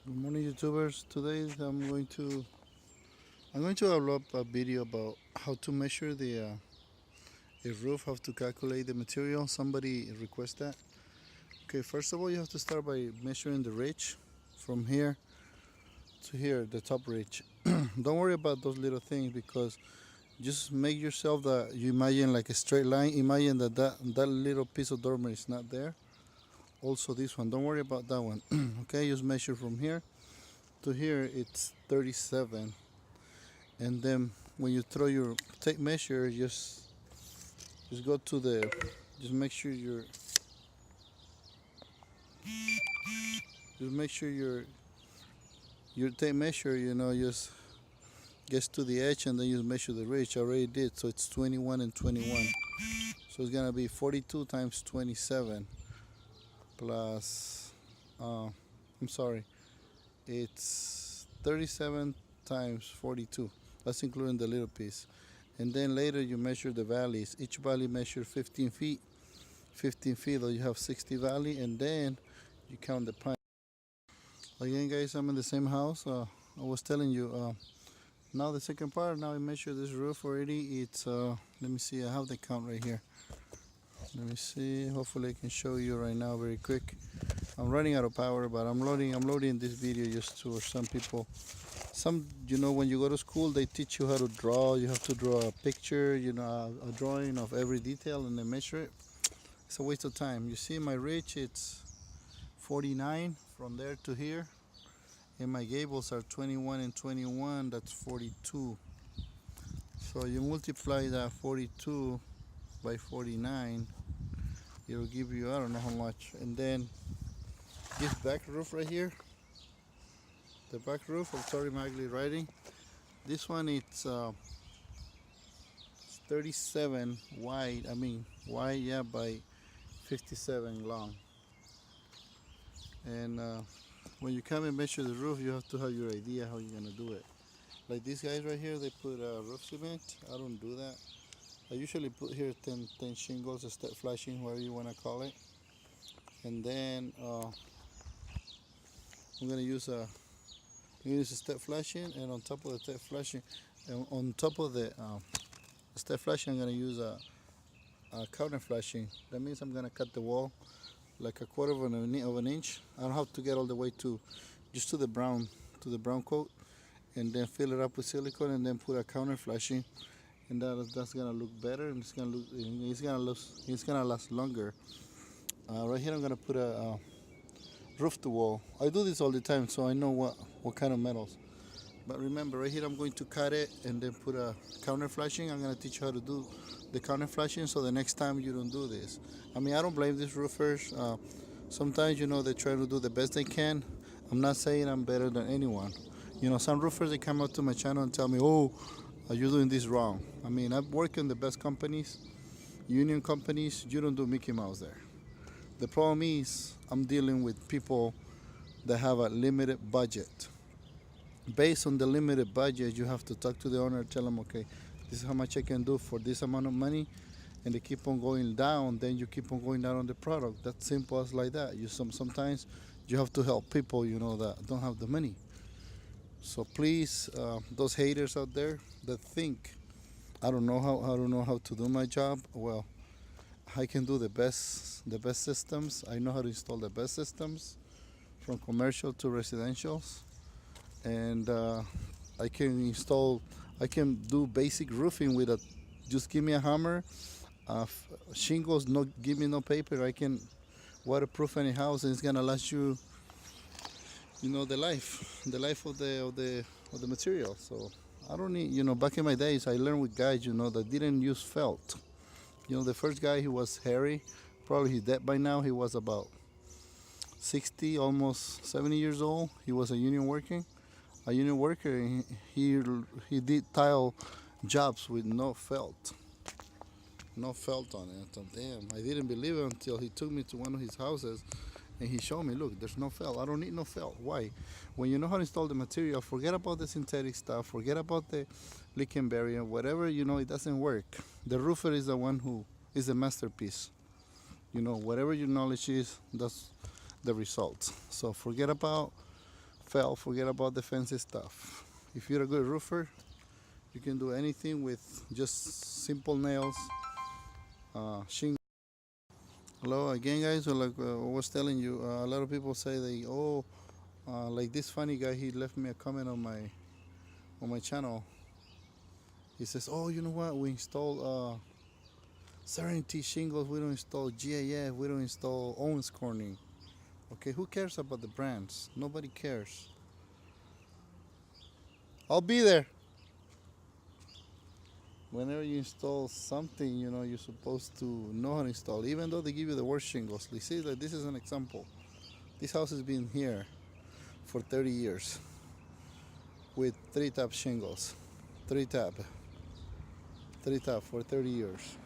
Good morning, YouTubers. Today I'm going to upload a video about how to measure the a roof, how to calculate the material. Somebody requested that. Okay, first of all, you have to start by measuring the ridge from here to here, the top ridge. Don't worry about those little things because just make yourself that you imagine like a straight line. Imagine that little piece of dormer is not there. Also, this one. Don't worry about that one. Okay, just measure from here to here. It's 37. And then when you throw your tape measure, just go to the, just make sure your tape measure, just gets to the edge, and then you measure the ridge. I already did, so it's 21 and 21. So it's gonna be 42 times 27 plus, I'm sorry, it's 37 times 42. That's including the little piece. And then later you measure the valleys. Each valley measures 15 feet. 15 feet, or you have 60 valley, and then you count the pine. Again, guys, I'm in the same house. I was telling you. Now the second part. Now I measure this roof already. It's let me see. I have the count right here. Let me see. Hopefully, I can show you right now very quick. I'm running out of power, but I'm loading this video just for some people. When you go to school, they teach you how to draw. You have to draw a picture, a drawing of every detail, and then measure it. It's a waste of time. You see my ridge, it's 49 from there to here, and my gables are 21 and 21. That's 42. So you multiply that 42 by 49, it'll give you, I don't know how much. And then this back roof right here, the back roof, I'm sorry, I'm ugly writing. This one, it's 37 wide. Wide, yeah, by 57 long. And when you come and measure the roof, you have to have your idea how you're gonna do it. Like these guys right here, they put roof cement. I don't do that. I usually put here 10 shingles, a step flashing, whatever you wanna call it. And then I'm gonna use a step flashing, and on top of the step flashing, and on top of the step flashing, I'm gonna use a counter flashing. That means I'm gonna cut the wall like a quarter of an inch. I don't have to get all the way to just to the brown coat, and then fill it up with silicone, and then put a counter flashing, and that's gonna look better, and it's gonna last longer. Right here, I'm gonna put a roof to wall. I do this all the time, so I know what kind of metals. But remember, right here I'm going to cut it and then put a counter flashing. I'm gonna teach you how to do the counter flashing, so the next time you don't do this. I don't blame these roofers. Sometimes they try to do the best they can. I'm not saying I'm better than anyone. Some roofers, they come up to my channel and tell me, "Oh, are you doing this wrong?" I've worked in the best companies, union companies. You don't do Mickey Mouse there. The problem is I'm dealing with people that have a limited budget. Based on the limited budget, you have to talk to the owner, tell them, okay, this is how much I can do for this amount of money, and they keep on going down. Then you keep on going down on the product. That's simple as like that. Sometimes you have to help people, that don't have the money. So please, those haters out there that think I don't know how to do my job, well, I can do the best systems. I know how to install the best systems, from commercial to residentials, and I can do basic roofing with a. Just give me a hammer, shingles. No, give me no paper. I can waterproof any house, and it's gonna last you. The life of the material. So I don't need. Back in my days, I learned with guys, that didn't use felt. The first guy, he was Harry. Probably he's dead by now. He was about 60, almost 70 years old. He was a union worker. And he did tile jobs with no felt on it. I thought, damn, I didn't believe it until he took me to one of his houses, and he showed me, look, there's no felt. I don't need no felt. Why? When you know how to install the material, forget about the synthetic stuff. Forget about the leaking barrier. Whatever, it doesn't work. The roofer is the one who is the masterpiece. Whatever your knowledge is, that's the result. So forget about fail, forget about the fancy stuff. If you're a good roofer, you can do anything with just simple nails, shingle. Hello again, guys. Like I was telling you, a lot of people say like this funny guy. He left me a comment on my channel. He says, "Oh, you know what? We install Serenity shingles. We don't install GAF. We don't install Owens Corning." Okay, who cares about the brands? Nobody cares. I'll be there. Whenever you install something, you know, you're supposed to know how to install, even though they give you the worst shingles. You see, like, this is an example. This house has been here for 30 years with 3-tab shingles. 3-tab for 30 years.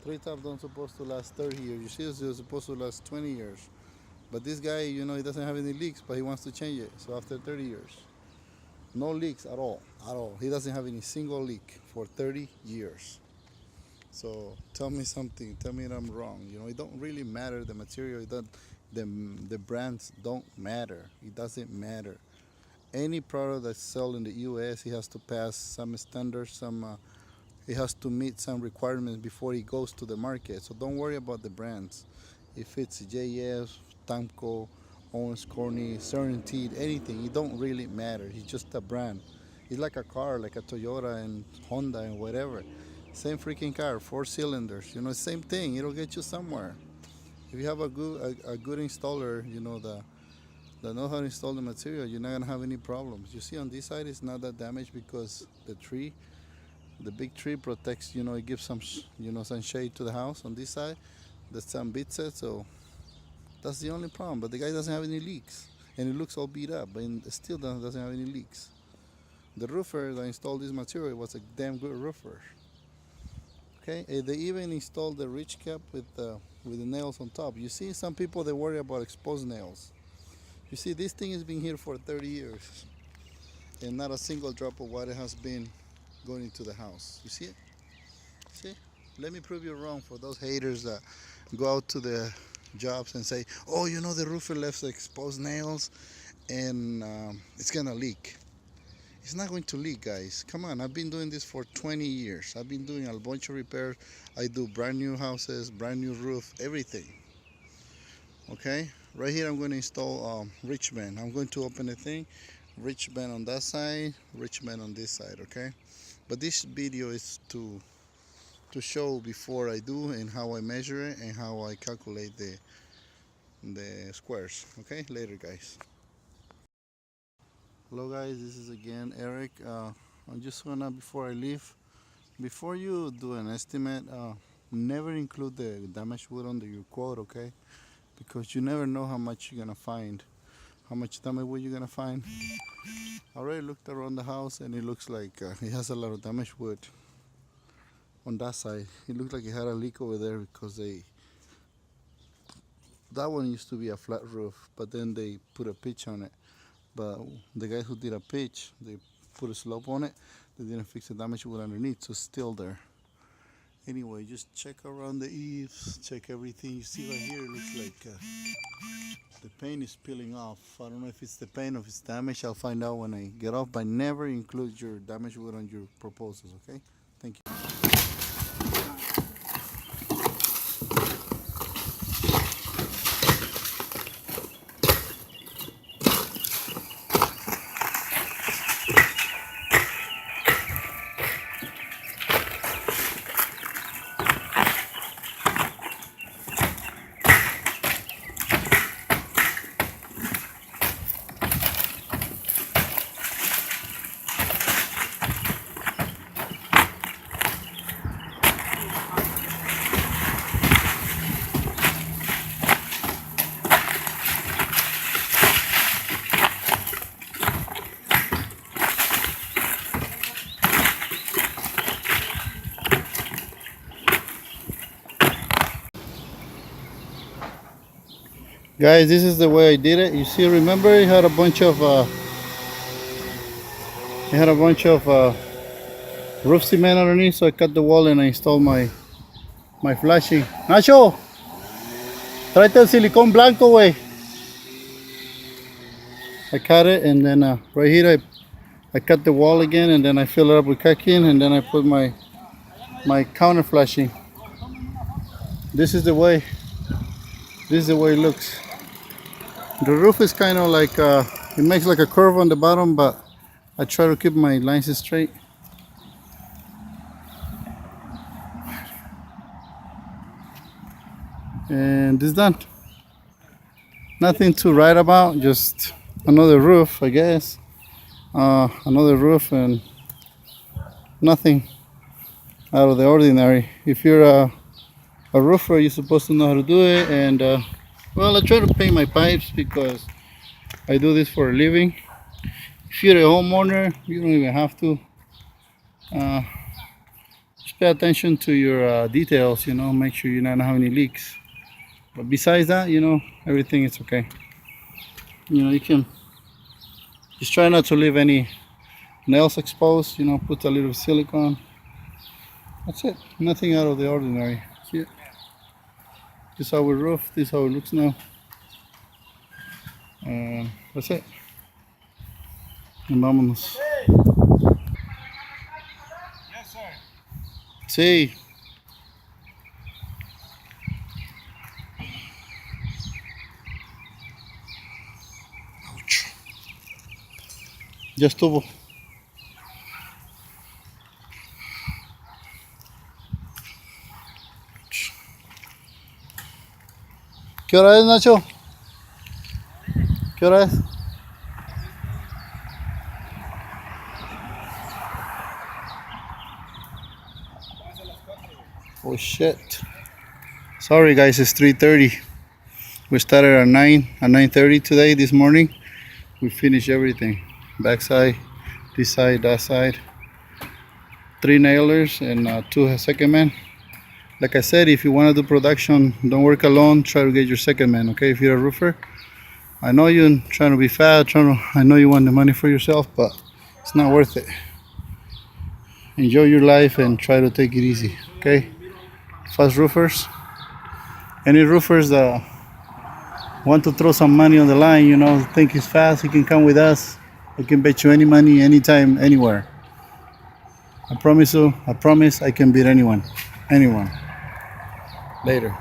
3-tab don't supposed to last 30 years. You see, it's supposed to last 20 years. But this guy, you know, he doesn't have any leaks, but he wants to change it. So after 30 years, no leaks at all. He doesn't have any single leak for 30 years. So tell me something. Tell me that I'm wrong. You know, it don't really matter the material. The brands don't matter. It doesn't matter. Any product that's sold in the U.S., he has to pass some standards. He has to meet some requirements before he goes to the market. So don't worry about the brands. If it's JF, Tamco, Owens Corning, Serenity, anything, it don't really matter. It's just a brand. It's like a car, like a Toyota and Honda and whatever. Same freaking car, 4 cylinders. You know, same thing. It'll get you somewhere. If you have a good installer, you know, that knows how to install the material, you're not gonna have any problems. You see, on this side, it's not that damaged because the big tree protects. You know, it gives some, some shade to the house. On this side, there's some bits set, so that's the only problem. But the guy doesn't have any leaks, and it looks all beat up, but it still doesn't have any leaks. The roofer that installed this material was a damn good roofer. Okay, and they even installed the ridge cap with the nails on top. You see, some people, they worry about exposed nails. You see, this thing has been here for 30 years, and not a single drop of water has been going into the house. You see it? See? Let me prove you wrong for those haters that go out to the jobs and say, "Oh, you know, the roofer left exposed nails and it's gonna leak." It's not going to leak, guys. Come on, I've been doing this for 20 years. I've been doing a bunch of repairs. I do brand new houses, brand new roof, everything. Okay, right here I'm going to install ridge band. I'm going to open the thing, ridge band on that side, ridge band on this side. Okay, but this video is to show before I do and how I measure it and how I calculate the squares. Okay, later, guys. Hello guys, this is again Eric. I'm just gonna, before I leave, before you do an estimate, never include the damaged wood under your quote, okay? Because you never know how much you're gonna find, how much damaged wood you're gonna find. I already looked around the house and it looks like it has a lot of damaged wood on that side. It looked like it had a leak over there because that one used to be a flat roof, but then they put a pitch on it. But the guys who did a pitch, they put a slope on it. They didn't fix the damage wood underneath, so it's still there. Anyway, just check around the eaves, check everything. You see right here, it looks like the paint is peeling off. I don't know if it's the paint or if it's damage. I'll find out when I get off, but never include your damaged wood on your proposals, okay? Thank you. Guys, this is the way I did it. You see, remember it had a bunch of roof cement underneath, so I cut the wall and I installed my flashing. Nacho, tráete el silicón blanco, güey. I cut it, and then right here I cut the wall again, and then I fill it up with caulking, and then I put my counter flashing. This is the way it looks. The roof is kind of like it makes like a curve on the bottom, but I try to keep my lines straight. And it's done. Nothing to write about, just another roof, I guess. Another roof, and nothing out of the ordinary. If you're a roofer, you're supposed to know how to do it. And well, I try to paint my pipes because I do this for a living. If you're a homeowner, you don't even have to. Just pay attention to your details, make sure you don't have any leaks. But besides that, everything is okay. You can just try not to leave any nails exposed, put a little silicone. That's it. Nothing out of the ordinary. See it? This is our roof. This is how it looks now. That's it. And vámonos. Yes, sir. Sí. Ouch. Ya estuvo. ¿Qué hora es, Nacho? ¿Qué hora es? Oh shit. Sorry guys, it's 3:30. We started at 9:30 today, this morning. We finished everything. Backside, this side, that side. 3 nailers and 2 second men. Like I said, if you want to do production, don't work alone, try to get your second man, okay? If you're a roofer, I know you're trying to be fat, I know you want the money for yourself, but it's not worth it. Enjoy your life and try to take it easy, okay? Fast roofers, any roofers that want to throw some money on the line, think he's fast, he can come with us. I can bet you any money, anytime, anywhere. I promise I can beat anyone. Later.